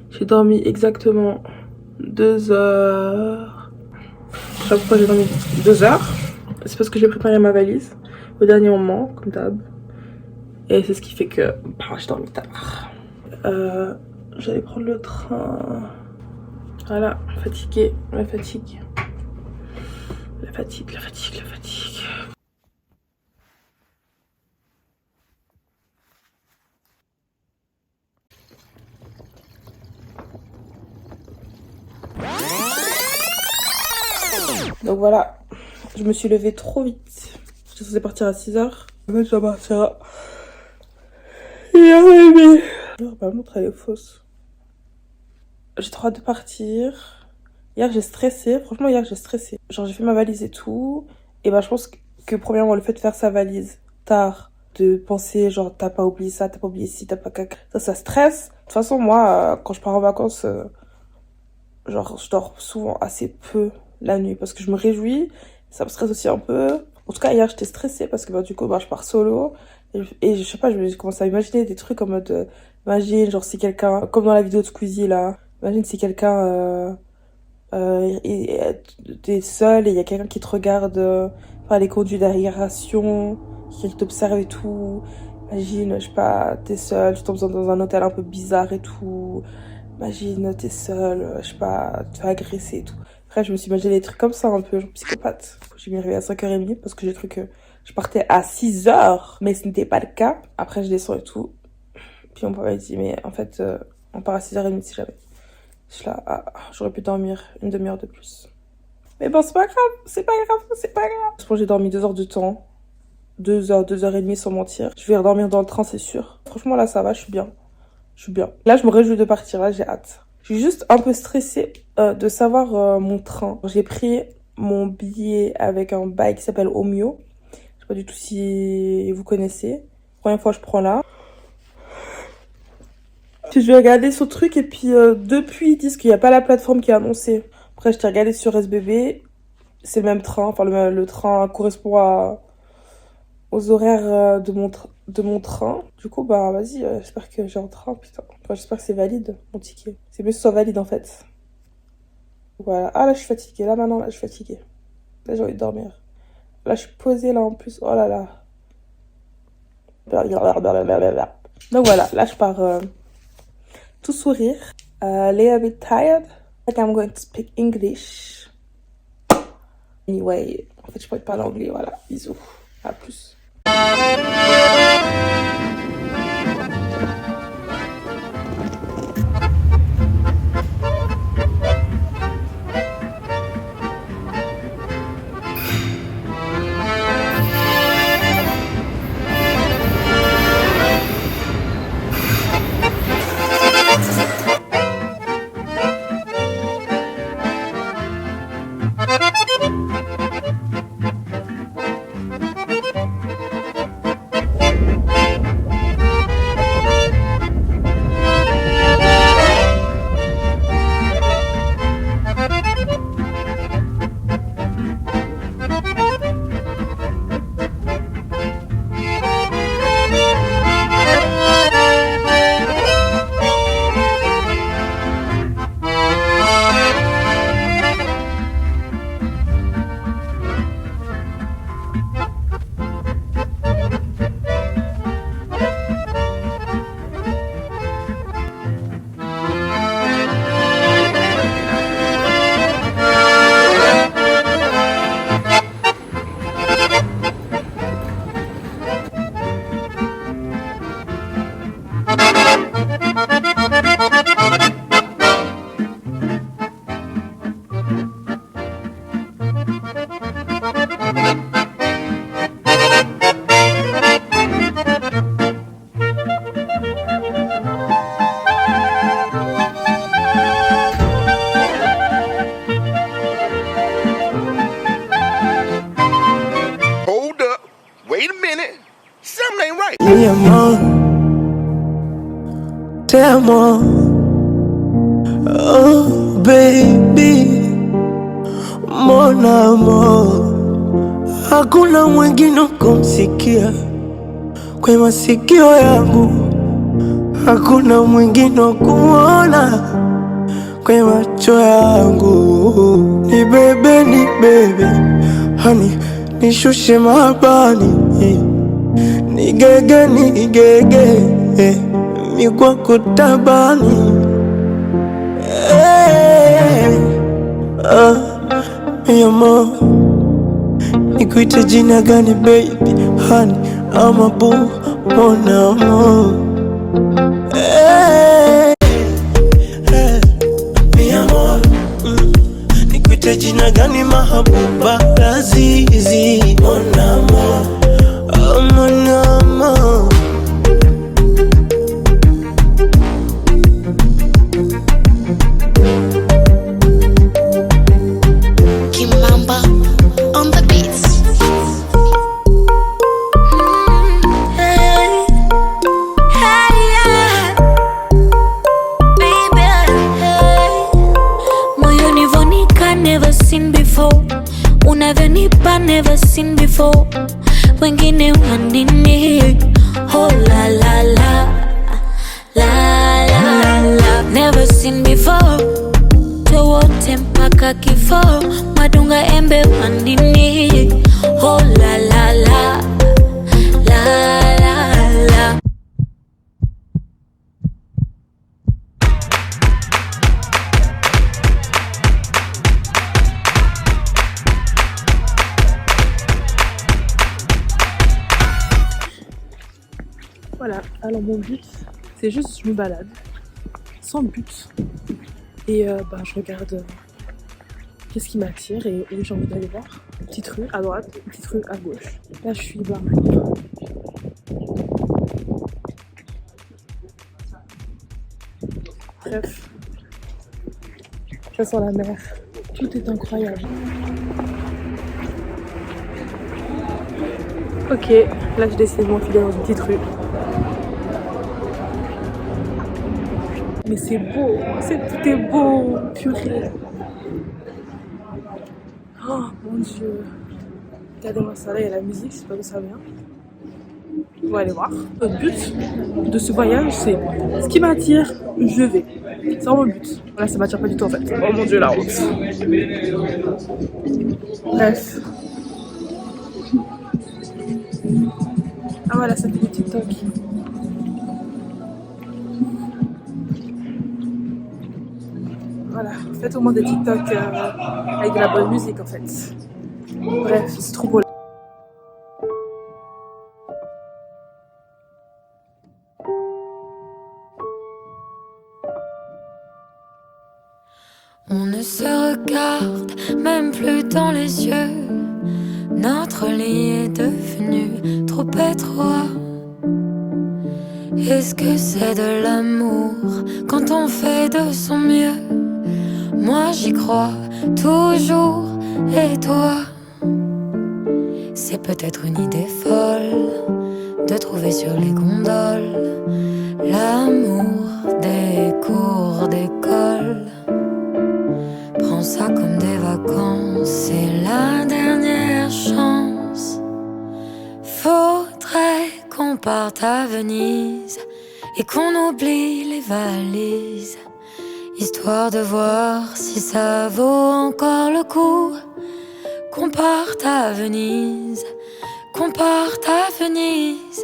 J'ai dormi exactement 2 heures. Je sais pas pourquoi j'ai dormi 2 heures. C'est parce que j'ai préparé ma valise au dernier moment, comme d'hab. Et c'est ce qui fait que j'ai dormi tard. J'allais prendre le train. Voilà, fatiguée, la fatigue. La fatigue, la fatigue, la fatigue. Donc voilà, je me suis levée trop vite. J'étais censée partir à 6h. En fait, je dois partir à 1h30. Alors, ma montre, elle est fausse. J'ai trop hâte de partir. Hier, j'ai stressé. Franchement, hier, j'ai stressé. Genre, j'ai fait ma valise et tout. Et bah, je pense que premièrement, le fait de faire sa valise tard, de penser, genre, t'as pas oublié ça, t'as pas oublié ci, t'as pas caca. Ça stresse. De toute façon, moi, quand je pars en vacances, genre, je dors souvent assez peu la nuit parce que je me réjouis. Ça me stresse aussi un peu. En tout cas, hier, j'étais stressée parce que bah, du coup, bah, je pars solo. Et je sais pas, je commence à imaginer des trucs en mode... imagine, genre, si quelqu'un... Comme dans la vidéo de Squeezie, là. Imagine si quelqu'un... t'es seul et il y a quelqu'un qui te regarde par les conduits d'aération, qui t'observe et tout. Imagine, je sais pas, t'es seul, tu tombes dans un hôtel un peu bizarre et tout. Imagine, t'es seul, je sais pas, tu te fais agresser et tout. Après, je me suis imaginé des trucs comme ça, un peu, genre psychopathe. J'ai mis réveillé à 5h30 parce que j'ai cru que je partais à 6h, mais ce n'était pas le cas. Après, je descends et tout. Puis mon papa m'a dit, mais en fait, on part à 6h30 si jamais. Je suis là, j'aurais pu dormir une demi-heure de plus. Mais bon, c'est pas grave, c'est pas grave, c'est pas grave. Je pense que j'ai dormi 2 heures de temps. 2h, 2h30 sans mentir. Je vais redormir dans le train, c'est sûr. Franchement, là, ça va, je suis bien. Je suis bien. Là, je me réjouis de partir, là, j'ai hâte. Je suis juste un peu stressée de savoir mon train. J'ai pris mon billet avec un bail qui s'appelle Omio. Je sais pas du tout si vous connaissez. Première fois, je prends là. Puis je vais regarder sur le truc et puis depuis, ils disent qu'il n'y a pas la plateforme qui est annoncée. Après, je t'ai regardé sur SBB. C'est le même train. Enfin, le train correspond aux horaires de mon train. Du coup, bah, vas-y, j'espère que j'ai un train, putain. Enfin, j'espère que c'est valide, mon ticket. C'est mieux que ce soit valide, en fait. Voilà. Ah, là, je suis fatiguée. Là, maintenant, là, je suis fatiguée. Là, j'ai envie de dormir. Là, je suis posée, là, en plus. Oh là là. Donc voilà, là, je pars tout sourire. Lay a bit tired. Like I'm going to speak English. Anyway, en fait, je pourrais parler anglais, voilà. Bisous. À plus. Mi amor, te amo. Oh baby, mon amor, hakuna mwingine kumsikia kwa masikio yangu. hakuna mwingine wa kuona kwenye macho yangu. Ni bebe hani, nishushe mabani, nigege mi kwako tabani. Mi amor, nikuite jina gani baby, honey ama boo, mon amour. Mi amor, nikuite jina gani mahabuba, lazizi, mon amour, oh mon amour. Kimamba on the beats. Hey, hey, yeah. Baby, hey. Moyoni vonika, never seen before. Unavyonipa, never seen before. Wengine wanini, oh la la la, la la la. Never seen before. Wote mpaka kifo, madunga embe wandini, oh la la la, la la la. Voilà, alors mon but, c'est juste je me balade, sans but. Et je regarde qu'est-ce qui m'attire et où j'ai envie d'aller voir. Une petite rue à droite, une petite rue à gauche. Là je suis dans ma vie. Bref, ça sent la mer. Tout est incroyable. Ok, là je décide de m'enfiler dans une petite rue. Mais c'est beau, tout est beau, purée. Oh mon Dieu. Regardez-moi ça, là il y a la musique, je sais pas d'où ça vient. On va aller voir. Le but de ce voyage, c'est ce qui m'attire, je vais. C'est vraiment le but. Là ça m'attire pas du tout en fait. Oh mon Dieu, la honte. Bref. Ah voilà, ça fait des TikTok. Voilà, faites au moins des TikTok avec de la bonne musique en fait. Bref, c'est trop beau. On ne se regarde même plus dans les yeux. Notre lit est devenu trop étroit. Est-ce que c'est de l'amour quand on fait de son mieux? Moi j'y crois toujours, et toi? C'est peut-être une idée folle de trouver sur les gondoles l'amour des cours d'école. Prends ça comme des vacances, c'est la dernière chance. Faudrait qu'on parte à Venise et qu'on oublie les valises, histoire de voir si ça vaut encore le coup. Qu'on parte à Venise, qu'on parte à Venise,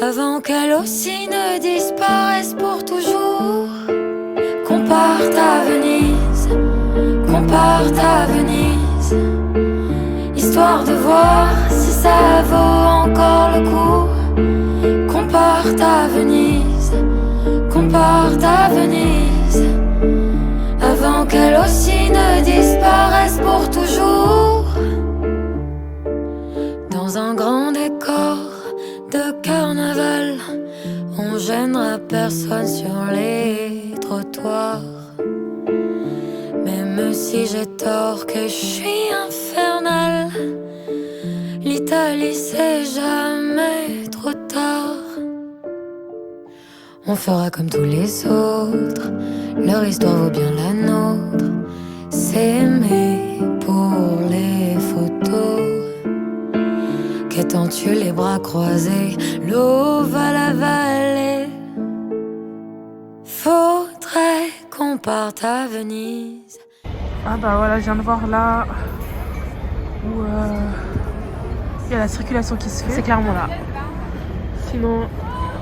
avant qu'elle aussi ne disparaisse pour toujours. Qu'on parte à Venise, qu'on parte à Venise, histoire de voir si ça vaut encore le coup. Qu'on parte à Venise, qu'on parte à Venise, avant qu'elle aussi ne disparaisse pour toujours. Dans un grand décor de carnaval, on gênera personne sur les trottoirs. Même si j'ai tort, que je suis infernale, l'Italie c'est jamais trop tard. On fera comme tous les autres, leur histoire vaut bien la nôtre. S'aimer pour les photos, qu'étant-tu les bras croisés, l'eau va l'avaler. partent à Venise. Ah bah voilà, je viens de voir là où il y a la circulation qui se fait. C'est clairement là. Sinon,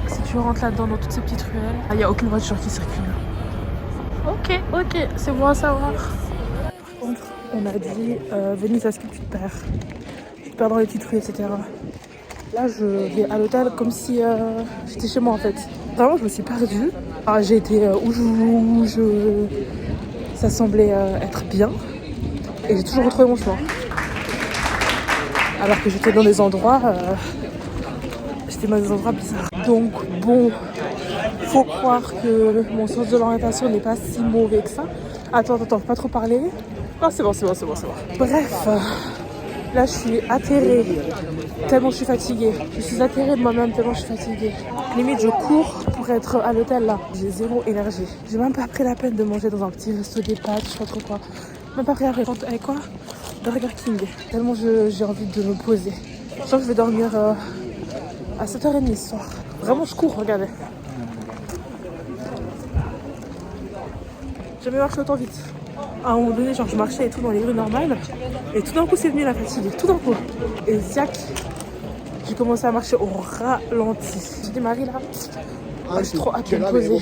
si tu rentres là-dedans dans toutes ces petites ruelles, il n'y a aucune voiture qui circule. Ok, c'est bon à savoir. Par contre, on a dit Venise, est-ce que tu te perds? Tu te perds dans les petites rues, etc. Là, je vais à l'hôtel comme si j'étais chez moi en fait. Vraiment, je me suis perdue. Ah, j'ai été où ça semblait être bien. Et j'ai toujours retrouvé mon chemin. Alors que j'étais dans des endroits... j'étais dans des endroits bizarres. Donc bon, faut croire que mon sens de l'orientation n'est pas si mauvais que ça. Attends, faut pas trop parler. Ah, c'est bon. Bref, là je suis atterrée tellement je suis fatiguée. Je suis atterrée de moi-même tellement je suis fatiguée. Limite je cours pour être à l'hôtel là. J'ai zéro énergie. J'ai même pas pris la peine de manger dans un petit resto des pâtes, je sais pas trop quoi. Même pas pris la peine. Avec quoi? Burger King. Tellement j'ai envie de me poser. Je sens que je vais dormir à 7h30 ce soir. Vraiment je cours, regardez. J'ai jamais marché autant vite. À un moment donné, genre je marchais et tout dans les rues normales. Et tout d'un coup c'est venu la fatigue. Tout d'un coup. Et ziac, j'ai commencé à marcher au ralenti. J'ai dit Marie là, j'ai trop hâte de me poser.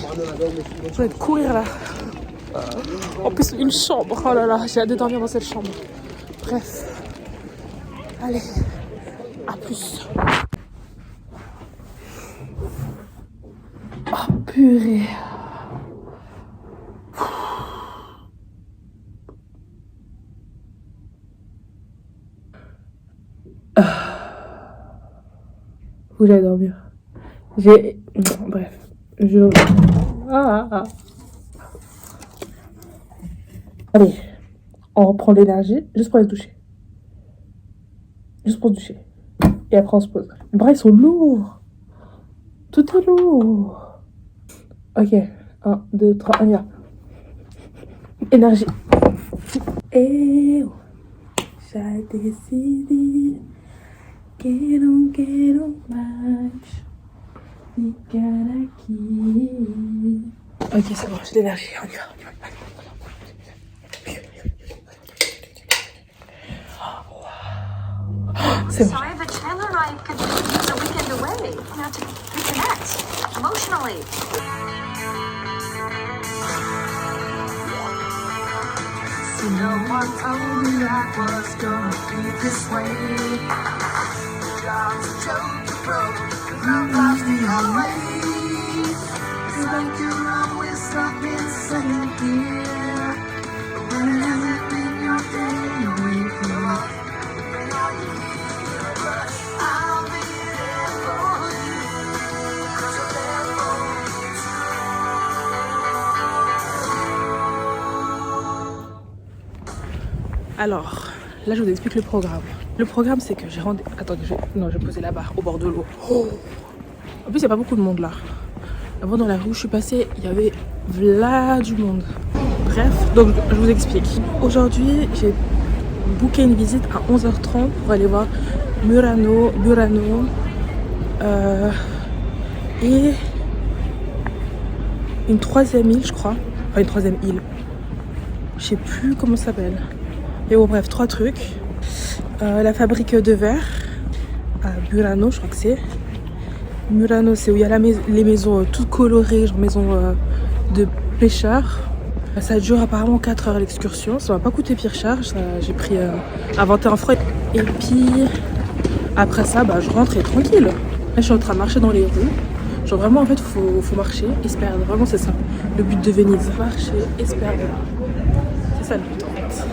J'ai envie de courir là. En plus une chambre, oh là là, j'ai hâte de dormir dans cette chambre. Bref. Allez, à plus. Oh purée. Où j'allais dormir. Bref. Allez, on reprend l'énergie juste pour aller se doucher. Juste pour se doucher. Et après on se pose. Les bras ils sont lourds. Tout est lourd. Ok, 1, 2, 3, on y va. Énergie. Et j'ai décidé que não quero mais ficar aqui. Ok, c'est bon, j'ai l'énergie, on y va. C'est bon. Sorry, but Chandler and I could use a weekend away, to reconnect emotionally. See, no one told me I was gonna be this way. The job's a joke, you broke, love lost the always. It's like you're always stuck in second gear. When you're living your day with you. Alors, là je vous explique le programme. Le programme c'est que j'ai rendu... Attends, je vais poser la barre au bord de l'eau. Oh. En plus il n'y a pas beaucoup de monde là. Avant dans la rue où je suis passée, il y avait là du monde. Bref, donc je vous explique. Aujourd'hui j'ai booké une visite à 11h30 pour aller voir Burano et une troisième île je crois. Enfin une troisième île. Je sais plus comment ça s'appelle. Et bon bref, 3 trucs. La fabrique de verre à Burano, je crois que c'est. Burano, c'est où il y a les maisons toutes colorées, genre maisons de pêcheurs. Ça dure apparemment 4 heures l'excursion. Ça m'a pas coûté pire cher. J'ai pris à 21 francs. Et puis après ça, je rentre et tranquille. Là, je suis en train de marcher dans les rues. Genre vraiment en fait, faut marcher et se perdre. Vraiment c'est ça, le but de Venise. Marcher et se perdre. C'est ça le but en fait.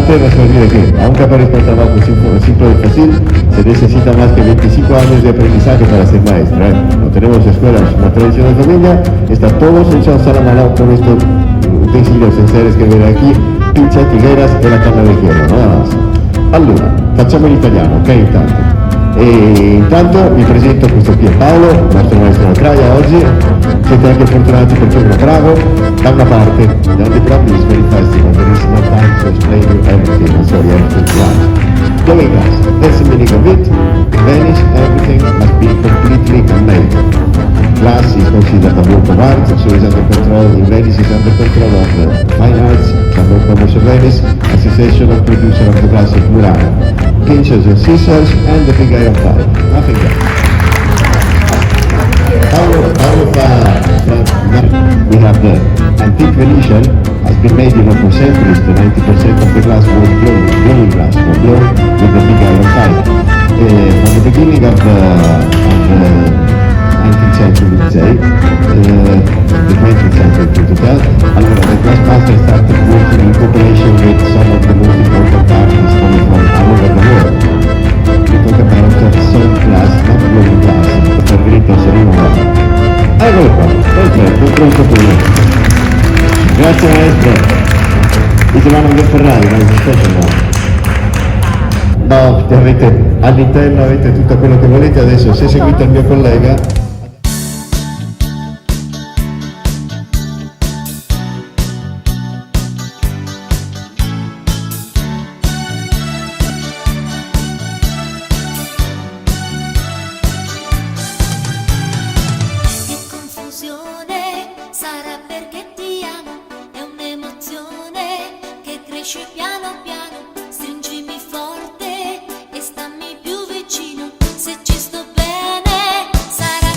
importante resolver que, aunque parezca un trabajo simple y fácil, se necesita más que 25 años de aprendizaje para ser maestra. No tenemos escuelas, una tradición de familia, está todos hechos a la mano con estos utensilios enseres che vede aquí, pinze, tijeras e la canna del hierro, nada más. Allora, facciamo in italiano, ok? Intanto vi presento questo qui è Paolo, il nostro maestro Traia oggi. Siete anche fortunati perché è uno bravo, da una parte, da the problem is very festival, there is no time to explain you everything, and so you have to watch. Going glass, that's the meaning of it. In Venice, everything must be completely handmade. Glass is considered a work of art, so is under control, in Venice is under control of the Fine Arts, Chamber of Commerce of Venice, Association of Producer of the Glass of Murano, pinches and scissors, and the big iron pipe, nothing else. We have the antique Venetian, has been made for centuries. The 90% of the glass was blowing glass, was blown with the big iron pipe. From the beginning of the 19th century, let's say, the 20th century to tell, the glass master started working in cooperation with some of the most important artists coming from all over the world. We talk about soft glass, not blowing glass, per diritto Serino. Eccolo qua, perfetto, pronto per me. Grazie maestro. Dicevano che Ferrari, ma non no, avete, all'interno avete tutto quello che volete. Adesso se seguite il mio collega. Sarà perché ti amo, è un'emozione che cresce piano piano. Stringimi forte e stammi più vicino. Se ci sto bene, sarà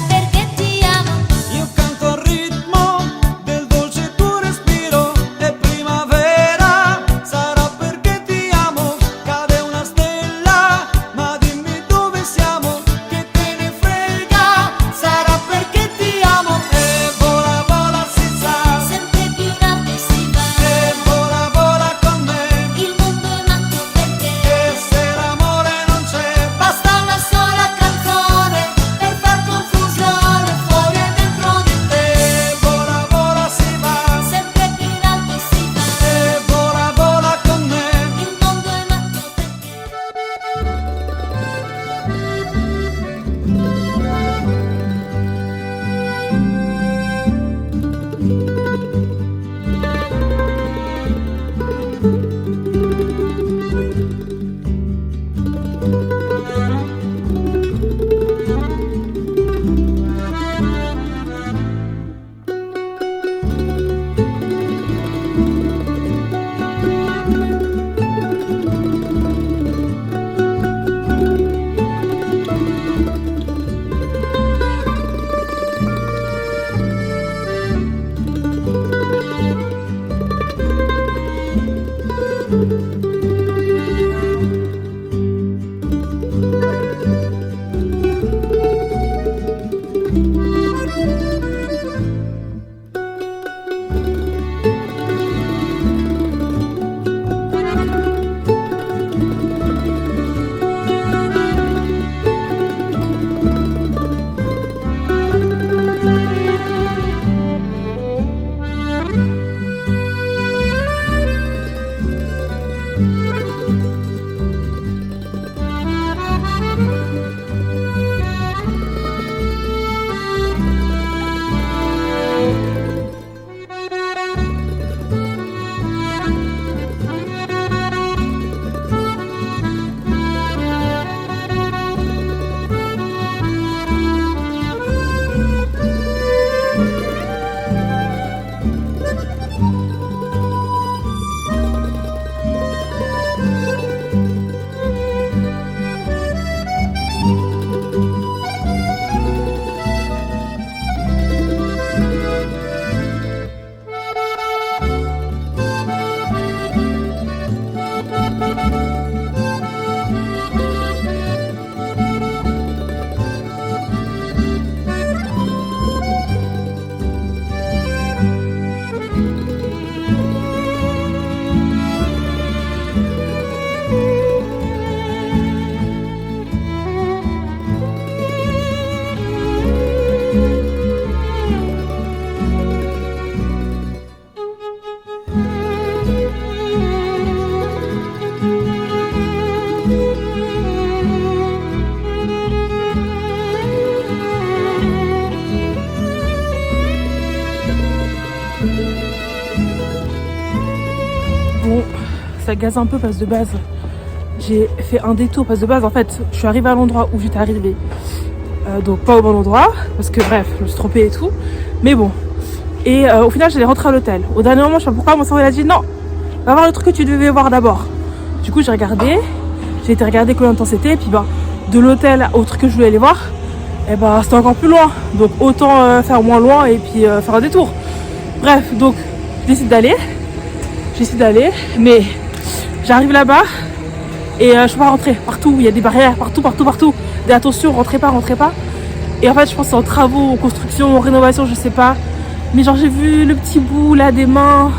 ça gaze un peu parce que de base, j'ai fait un détour parce que de base, en fait, je suis arrivée à l'endroit où j'étais arrivée. Donc pas au bon endroit, parce que bref, je me suis trompée et tout. Mais bon. Et au final, j'allais rentrer à l'hôtel. Au dernier moment, je sais pas pourquoi, mon cerveau il a dit non, va voir le truc que tu devais voir d'abord. Du coup, j'ai regardé. J'ai été regarder combien de temps c'était. Et puis bah, de l'hôtel au truc que je voulais aller voir, et bah, c'était encore plus loin. Donc autant faire moins loin et puis faire un détour. Bref, donc je décide d'aller. Mais j'arrive là-bas et je peux pas rentrer. Partout, il y a des barrières, partout. Des attention, rentrez pas. Et en fait, je pense que c'est en travaux, en construction, en rénovation, je sais pas. Mais genre, j'ai vu le petit bout là des mains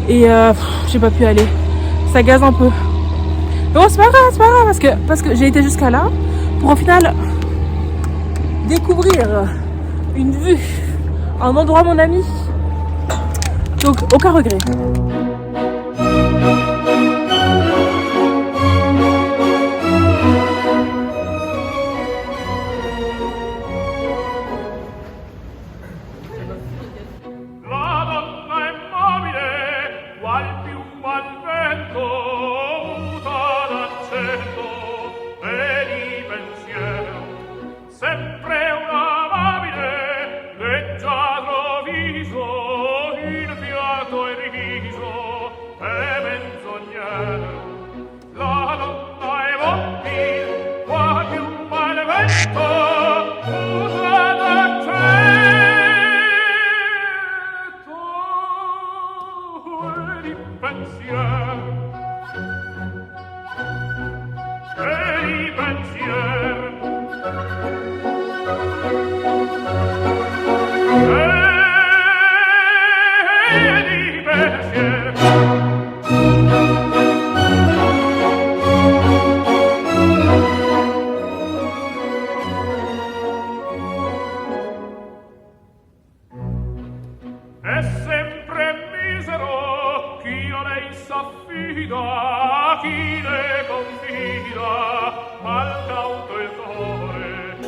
et j'ai pas pu aller. Ça gaze un peu. Mais bon, c'est pas grave, parce que j'ai été jusqu'à là pour au final découvrir une vue, un endroit, mon ami. Donc, aucun regret.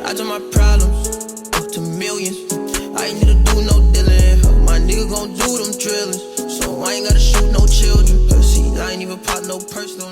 I turn my problems up to millions. I ain't need to do no dealing. My nigga gon' do them drillings. So I ain't gotta shoot no children. See, I ain't even pop no personal.